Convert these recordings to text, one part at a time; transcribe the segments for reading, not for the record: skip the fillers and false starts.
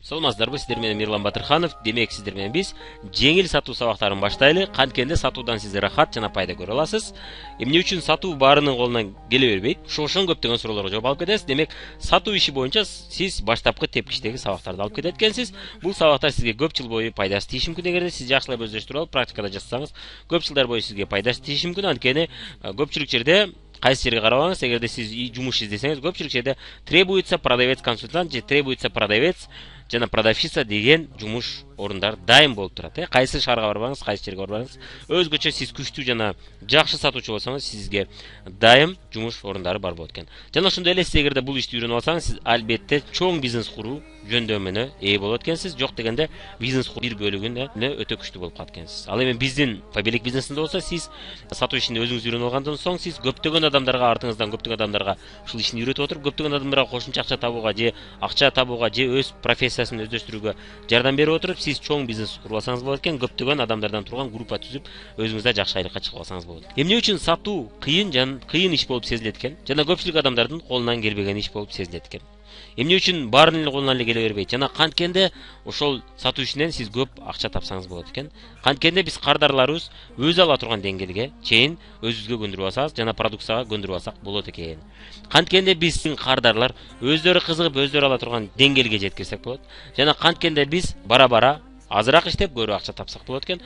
Саламатсыздарбы, сиздер менен Мирлан Батырханов. Демек, сиздер менен биз жеңил сатуу сабактарын баштайлы. Канткенде сатуудан сиз рахат жана пайда көрө аласыз. Эмне үчүн сатуу баарынын колунан келе бербейт? Ошон көптөгөн суроолорго жооп алып кетесиз. Демек, сатуу иши боюнча сиз баштапкы тепкичтеги сабактарды алып кетет экенсиз. Бул сабактар сизге көп жыл бою пайдасы тиеши мүмкүн. Эгерде сиз жакшылап өздөштүрүп алып практикада жасасаңыз, көп жылдар бою сизге пайдасы тиеши мүмкүн. Анткени көпчүлүк жерде кайсы жерге карабаңыз, эгерде сиз жумуш издесеңиз, көпчүлүк жерде требуется продавец-консультант же требуется продавец жана продавщица деген жумуш орундар дайым болуп турат. Кайсы шаарга барбаңыз, кайсы жерге барбаңыз, өзгөчө сиз күчтүү жана жакшы сатуучу болсоңуз, сизге дайым жумуш орундары бар болот экен. Жана ошондой эле сиз эгерде бул ишти үйрөнүп алсаңыз, сиз албетте чоң бизнес куруу жөндөмүнө ээ болот экенсиз. Жок дегенде бизнес куруу бир бөлүгүнө өтө күчтүү болуп калат экенсиз. Ал эми биздин побелек бизнесинде болсо, сиз сатуу ишин өзүңүз үйрөнүп алгандан соң, сиз көптөгөн адамдарга, артыңыздан көптөгөн адамдарга ушул ишин үйрөтүп отуруп, көптөгөн адамдарга кошумча акча табууга же акча табууга же өз профессиясын өздөштүрүүгө жардам берип отуруп, сиз чоң бизнес куруп алсаңыз болот экен. Көптөгөн адамдардан турган группа түзүп, өзүңүздөр жакшы айлыкка чыгып алсаңыз болот. Эмне үчүн сатуу кыйын иш болуп сезилет экен? Жана көпчүлүк адамдардын колунан келбеген иш болуп сезилет экен. Эмне үчүн баарынын эле колунан эле келе бербейт? Жана канткенде ошол сатуу ишинен сиз көп акча тапсаңыз болот экен. Канткенде биз кардарларыбыз өзү ала турган деңгээлге чейин өзүбүзгө көндүрүп алсак жана продукцияга көндүрүп алсак болот экен. Канткенде биздин кардарлар өздөрү кызыгып, өздөрү ала турган деңгээлге жеткирсек болот. Жана канткенде биз бара-бара азыраак иштеп көбүрөөк акча тапсак болот экен.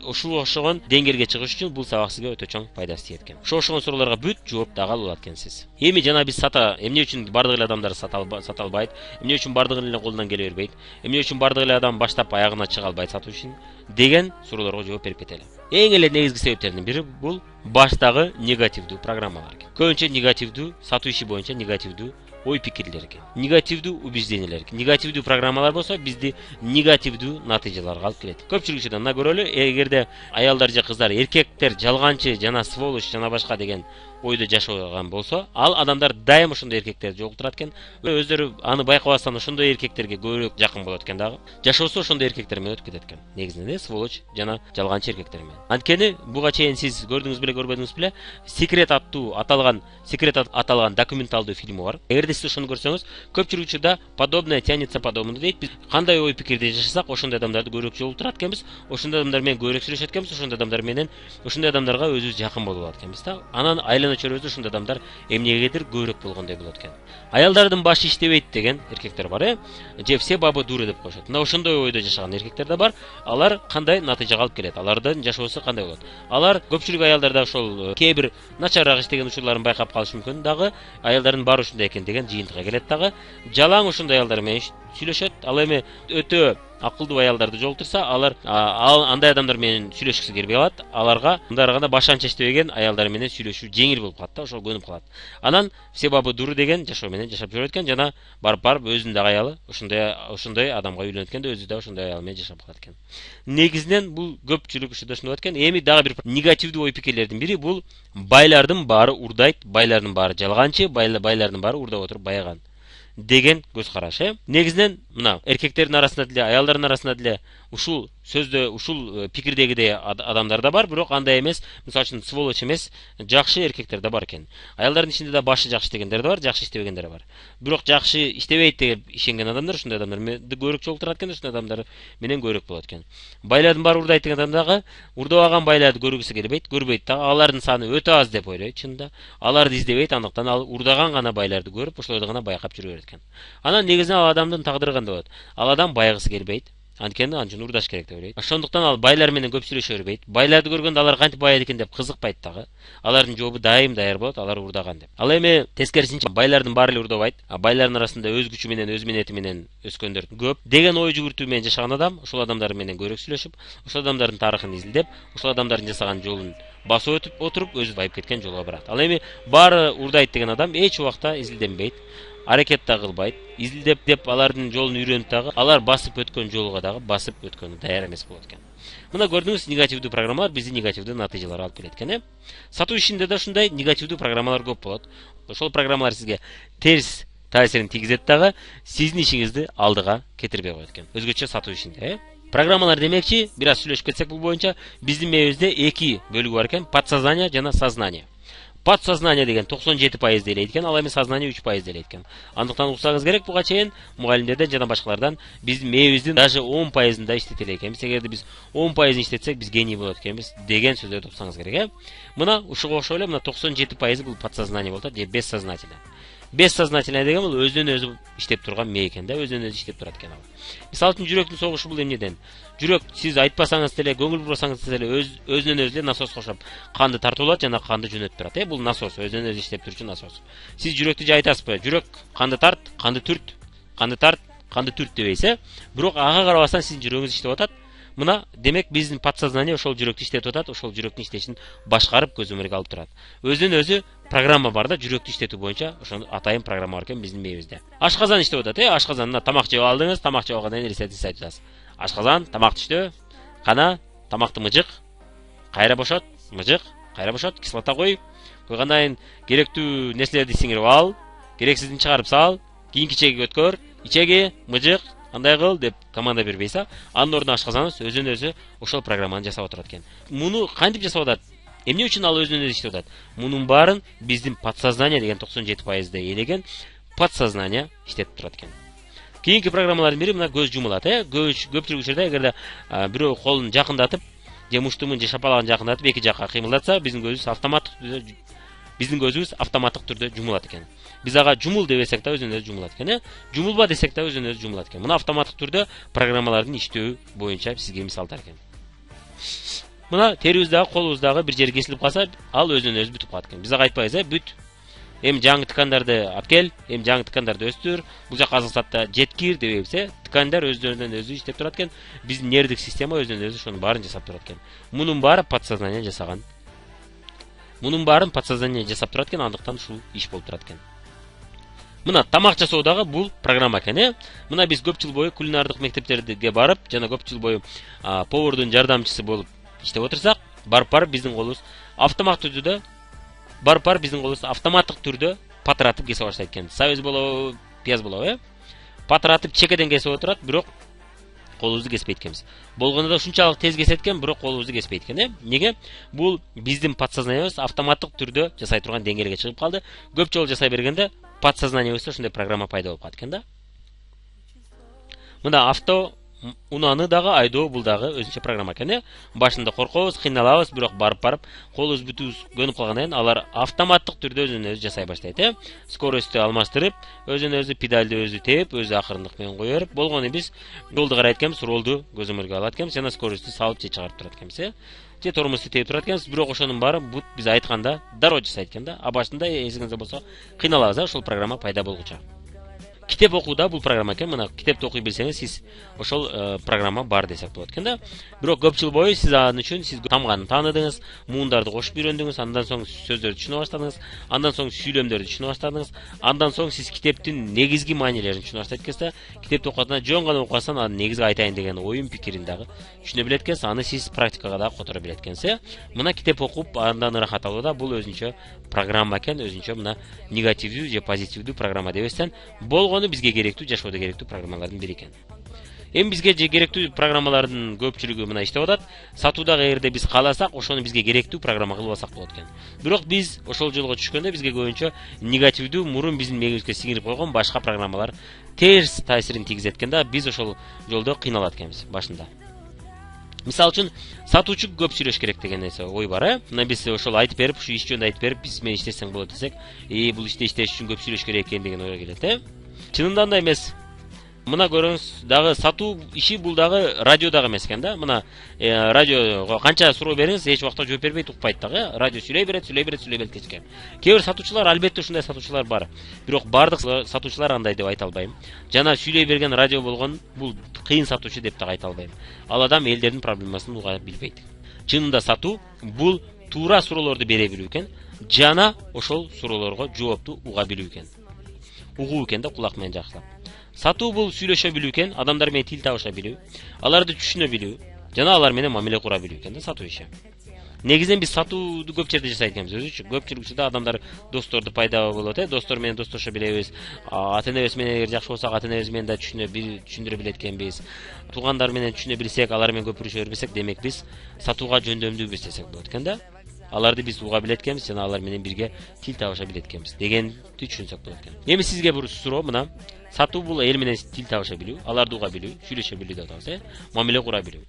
Ушул ошогон деңгээлге чыгыш үчүн бул сабак сизге өтө чоң пайдасы тиет экен. Ошогон суроолорго бүт жооп дагы ала алат экенсиз. Эми жана биз эмне үчүн бардык эле адамдар сата албайт? Эмне үчүн бардыгынын эле колунан келе бербейт? Эмне үчүн бардык эле адам баштап аягына чыга албайт сатуу ишин? Деген суроолорго жооп берип кетели. Эң эле негизги себептердин бири бул баштагы негативдүү программалар экен. Көбүнчө негативдүү сатуу иши боюнча негативдүү ой пикирлер экен. Негативдүү убеждениялар экен. Негативдүү программалар болсо бизди негативдүү натыйжаларга алып келет. Көпчүлүк жерде мына көрөлү, эгерде аялдар же кыздар эркектер жалганчы жана сволочь жана башка деген ойдо жашаган болсо, ал адамдар дайым ошондой эркектерди жолуктурат экен. Өздөрү аны байкабастан ошондой эркектерге көбүрөөк жакын болот экен дагы. Жашоосу ошондой эркектер менен өтүп кетет экен. Негизинен сволочь жана жалганчы эркектер менен. Анткени буга чейин сиз көрдүңүз беле, көрбөдүңүз беле, Секрет аталган документалдуу фильми бар. Эгерде сиз ошону көрсөңүз, көпчүлүк учурда подобное тянется подобное дейт. Биз кандай ой пикирде жашасак, ошондой адамдарды көбүрөөк жолуктурат экенбиз. Ошондой адамдар менен көбүрөөк сүйлөшөт экенбиз. Ошондой адамдарга өзүбүз жакын болуп алат экенбиз да. Анан чөрөбүздө ошондой адамдар эмнегедир көбүрөөк болгондой болот экен. Аялдардын башы иштебейт деген эркектер бар, же все бабы дуры деп коюшат. Мына ошондой ойдо жашаган эркектер да бар. Алар кандай натыйжага алып келет? Алардын жашоосу кандай болот? Алар көпчүлүк аялдарда ошол кээ бир начарраак иштеген учурларын байкап калышы мүмкүн дагы. Аялдардын баары ушундай экен деген жыйынтыкка келет дагы. Жалаң ошондой аялдар менен сүйлөшөт. Ал эми өтө акылдуу аялдарды жолтурса, алар андай адамдар менен сүйлөшкүсү келбей калат. Аларга мындай караганда башанча иштебеген аялдар менен сүйлөшүү жеңил болуп калат да, ошол көнүп калат. Анан все бабы дуры деген жашоо менен жашап жүрөт экен, жана барып өзүнүн дагы аялы ошондой адамга үйлөнөт экен да, өзү да ошондой аял менен жашап калат экен. Негизинен бул көпчүлүк ушундай болот экен. Эми дагы бир негативдүү ой пикирлердин бири бул байлардын баары урдайт, байлардын баары жалганчы, байлардын баары урдап отуруп байыган деген көз караш. Негизинен мына эркектердин арасында деле, аялдардын арасында деле ушул сөздө, ушул пикирдегидей адамдар да бар, бирок андай эмес, мисалы үчүн сволочь эмес, жакшы эркектер да бар экен. Аялдардын ичинде да башы жакшы иштегендер да бар, жакшы иштебегендер да бар. Бирок жакшы иштебейт деп ишенген адамдар ушундай адамдар менен көбүрөөк жолуктурат экен, ушундай адамдар менен көбүрөөк болот экен. Байлардын баары урдайт деген адам дагы урдабаган байларды көргүсү келбейт, көрбөйт дагы. Алардын саны өтө аз деп ойлойт чынында. Аларды издебейт, андыктан ал урдаган гана байларды көрүп, ошолорду гана байкап жүрө берет экен. Анан негизинен ал адамдын тагдыры кандай болот? Ал адам байыгысы келбейт. Анткени ал үчүн урдаш керек деп ойлойт. Ошондуктан ал байлар менен көп сүйлөшө бербейт. Байларды көргөндө алар кантип байыды экен деп кызыкпайт дагы. Алардын жообу дайым даяр болот, алар урдаган деп. Ал эми тескерисинче байлардын баары эле урдабайт. Байлардын арасында өз күчү менен, өз минети менен өскөндөр көп деген ой жүгүртүү менен жашаган адам, ошол адамдар менен көбүрөөк сүйлөшүп, ошол адамдардын тарыхын изилдеп, ошол адамдардын жасаган жолун басып өтүп отуруп, өзү байып кеткен жолго барат. Ал эми баары урдайт деген адам эч убакта изилденбейт. Аракет да кылбайт, изилдеп деп алардын жолун үйрөнүп дагы, алар басып өткөн жолго дагы басып өткөнү даяр эмес болот экен. Мына көрдүңүз, негативдүү программалар бизди негативдүү натыйжаларга алып келет экен. Сатуу ишинде да ушундай негативдүү программалар көп болот. Ошол программалар сизге терс таасирин тийгизет дагы, сиздин ишиңизди алдыга кетирбей коет экен. Өзгөчө сатуу ишинде, программалар демекчи, бир аз сүйлөшүп кетсек бул боюнча, биздин мээбизде эки бөлүгү бар экен: подсознание жана сознание. Подсознание деген 97% дейлейт экен, ал эми сознание 3% дейлейт экен. Андыктан уксаңыз керек буга чейин мугалимдерден жана башкалардан биздин мээбиздин даже 10%-ында иштете экенбиз. Эгерде биз 10%-ын иштетсек, биз гений болот экенбиз деген сөздөрдү уксаңыз керек, Мына ушуга окшоп эле мына 97% бул подсознание болот, же бессознательно. Бессознательно деген бул өзүнөн өзү иштеп турган мээ экен да, өзүнөн өзү иштеп турат экен ал. Мисалы үчүн жүрөктүн согушу бул эмнеден? Жүрөк сиз айтпасаңыз деле, көңүл бурсаңыз деле өзүнөн өзү насос кошуп канды тартуулат жана канды жөнөтүп турат. Бул насос, өзүнөн өзү иштеп турчу насос. Сиз жүрөктү же айтасызбы? Жүрөк канды тарт, канды түрт, канды тарт, канды түрт дебейсиз, бирок ага карабастан сиздин жүрөгүңүз иштеп атат. Мына демек биздин подсознание ошол жүрөктү иштетип атат, ошол жүрөктүн иштешин башкарып көз өмүргө алып турат. Өзүнөн өзү программа бар да, жүрөктү иштетүү боюнча ошону атайын программа бар экен биздин мээбизде. Ашказан иштеп атат, ашказанда тамак жеп алдыңыз, тамак жеп алгандан кийин рецептин айтасыз. Ашказан, тамак түштү. Кана, тамакты мыжык, кайра бошот, мыжык, кайра бошот, кислота койгандан кийин керектүү нерселерди сиңирип ал, керексизин чыгарып сал, кийинки чегиге өткөр, ичеги, мыжык, андай кыл деп команда бербейсиз, анын ордуна ашказаныңыз өзүнөн өзү ошол программаны жасап отурат экен. Муну кантип жасап атат? Эмне үчүн ал өзүнөн өзү иштеп атат? Мунун баарын биздин подсознание деген 97% ээлеген подсознание иштетип турат экен. Кийинки программалардын бири мына көз жумулат, көпчүлүк учурда эгерде бирөө колун жакындатып, же муштумун же шапалагын жакындатып эки жакка кыймылдатса, биздин көзүбүз автоматтык түрдө жумулат экен. Биз ага жумул дебесек да өзүнөн өзү жумулат экен, жумулба десек да өзүнөн өзү жумулат экен. Мына автоматтык түрдө программалардын иштөө боюнча сизге мисалдар экен. Мына терибиздагы, колубуздагы бир жери кесилип калса, ал өзүнөн өзү бүтүп калат экен. Биз ага айтпайбыз, бүт. Эми жаңы ткандарды алып кел, эми жаңы ткандарды өстүр, бул жака азык-затта жеткир дебейбиз, ткандар өзүнөн өзү иштеп турат экен. Биздин нервдик система өзүнөн өзү ошонун баарын жасап турат экен. Мунун баары подсознание жасаган. Мунун баарын подсознание жасап турат экен, андыктан ушул иш болуп турат экен. Мына тамак жасоо дагы бул программа экен, Мына биз көп жыл бою кулинардык мектептерге барып, жана көп жыл бою повардын жардамчысы болуп иштеп отурсак, барып биздин колубуз автоматтык түрдө патыратып кесе баштайт экен. Сабыз болобу, пияз болобу, патыратып чекеден кесип отурат, бирок колубузду кеспейт экенбиз. Болгондо да ушунчалык тез кесет экен, бирок колубузду кеспейт экен, Неге? Бул биздин подсознаниебиз автоматтык түрдө жасай турган деңгээлге чыгып калды. Көп жолу жасай бергенде подсознаниебизде ушундай программа пайда болуп калат экен да. Мына авто унаны дагы айдоо бул дагы өзүнчө программа экен, Башында коркобуз, кыйналабыз, бирок барып колубуз бүтүбүз көнүп калгандан кийин алар автоматтык түрдө өзүнөн өзү жасай баштайт, Скоростьту алмаштырып, өзүнөн өзү педалды өзү тээп, өзү акырындык менен кое берип, болгону биз жолду карайт экенбиз, ролду көз өмүргө алат экенбиз, жана скоростьту салып же чыгарып турат экенбиз, же тормозду тээп турат экенбиз, бирок ошонун баары бут биз айтканда дароо жасайт экен да. А башында эсиңизде болсо кыйналабыз, ошол программа пайда болгучу. Китеп окууда бул программа экен. Мына китепти окуй билсеңиз, сиз ошол программа бар десек болот экен да. Бирок көп жыл бою сиз анын үчүн сиз тамганы тааныдыңыз, муундарды кошуп үйрөндүңүз, андан соң сөздөрдү түшүнө баштадыңыз, андан соң сүйлөмдөрдү түшүнө баштадыңыз, андан соң сиз китептин негизги маанилерин түшүнө баштайт экенсиз. Китепти окуганда жөн гана окусаң, анын негизги айтайын деген оюн пикирин дагы түшүнө билет экенсиз, аны сиз практикага дагы которо билет экенсиз. Мына китеп окуп, андан ырахат алууда бул өзүнчө программа экен, өзүнчө мына негативдүү же позитивдүү программа дебестен болгону бизге керектүү, жашоодо керектүү программалардын бири экен. Эми бизге керектүү программалардын көпчүлүгү мына иштеп атат. Сатуудагы эгерде биз кааласак, ошону бизге керектүү программа кылып алсак болот экен. Бирок биз ошол жолго түшкөндө бизге көбүнчө негативдүү, мурун биздин мээбизге сиңирип койгон башка программалар терс таасирин тийгизет экен да. Биз ошол жолдо кыйналат экенбиз башында. Мисалы үчүн сатуучу көп сүйлөш керек деген нерсе ой бар, Мына биз ошол айтып берип, ушу иш жөнүндө айтып берип, биз менен иштесең болот десек, бул ишти иштеш үчүн көп сүйлөш керек экен деген ой келет, Чынында андай эмес. Мына көрүңүз, дагы сатуу иши бул дагы радио дагы эмес экен да. Мына радиого канча суроо бериңиз, эч убакта жооп бербейт, укпайт дагы. Радио сүйлөй берет кечке. Кээ бир сатуучулар, албетте ушундай сатуучулар бар. Бирок бардык сатуучулар андай деп айта албайм. Жана сүйлөй берген радио болгон бул кыйын сатуучу деп да айта албайм. Ал адам элдердин проблемасын уга билбейт. Чынында сатуу бул туура суроолорду бере билүү экен, жана ошол суроолорго жоопту уга билүү экен. Угуу экен да, кулак менен жакшылап. Сатуу бул сүйлөшө билүү экен, адамдар менен тил табыша билүү, аларды түшүнө билүү, жана алар менен мамиле кура билүү экен да сатуу иши. Негизинен биз сатууду көп жерде жасайт экенбиз өзүчү. Көпчүлүк учурда адамдар досторду пайда болот, достор менен достошо билебиз. Ата-энебиз менен эгер жакшы болсок, ата-энебиз менен да түшүндүрө билет экенбиз. Туугандар менен түшүнө билсек, алар менен көп урушо бербесек, демек биз сатууга жөндөмдүүбүз десек болот экен да. аларды биз уга билет экенбиз жана алар менен бирге тил табыша билет экенбиз дегенди түшүнсөк болот экен. Эми сизге бир суроо мына. Сатуу бул эл менен тил табыша билүү, аларды уга билүү, сүйлөшө билүү деп атабыз, мамиле кура билүү.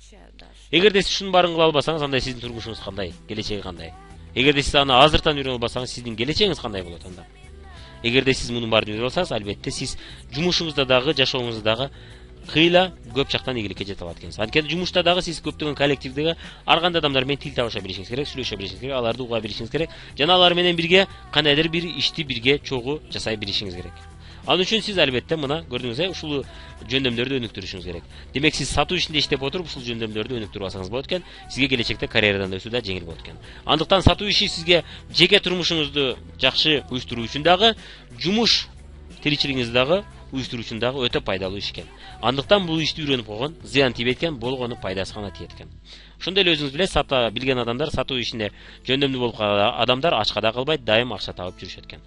Эгерде сиз ушунун баарын кыла албасаңыз, анда сиздин турмушуңуз кандай, келечеги кандай? Эгерде сиз аны азыртан үйрөнө албасаңыз, сиздин келечегиңиз кандай болот анда? Эгерде сиз мунун баарын үйрөнө алсаңыз, албетте сиз жумушуңузда дагы, жашооңузда дагы кыйла көп жактан ийгиликке жете алат экенсиз. Анткени жумушта дагы сиз көптөгөн коллективдеги ар кандай адамдар менен тил табыша билишиңиз керек, сүйлөшө билишиңиз керек, аларды уга билишиңиз керек жана алар менен бирге кандайдыр бир ишти бирге чогуу жасай билишиңиз керек. Ал үчүн сиз албетте мына көрдүңүз, ушул жөндөмдөрдү өнүктүрүшүңүз керек. Демек сиз сатуу ишинде иштеп отуруп ушул жөндөмдөрдү өнүктүрүп алсаңыз болот экен, сизге келечекте карьерадан өсүү да жеңил болот экен. Андыктан сатуу иши сизге жеке турмушуңузду жакшы уюштуруу үчүн дагы, жумуш тиричилигиңизди дагы уюштуруу үчүн дагы өтө пайдалуу иш экен. Андыктан бул ишти үйрөнүп койгон зыян тийбейт экен, болгону пайдасы гана тиет экен. Ошондой эле өзүңүз билесиз, сата билген адамдар, сатуу ишинде жөндөмдүү болуп калган адамдар ачка да калбайт, дайым акча табып жүрүшөт экен.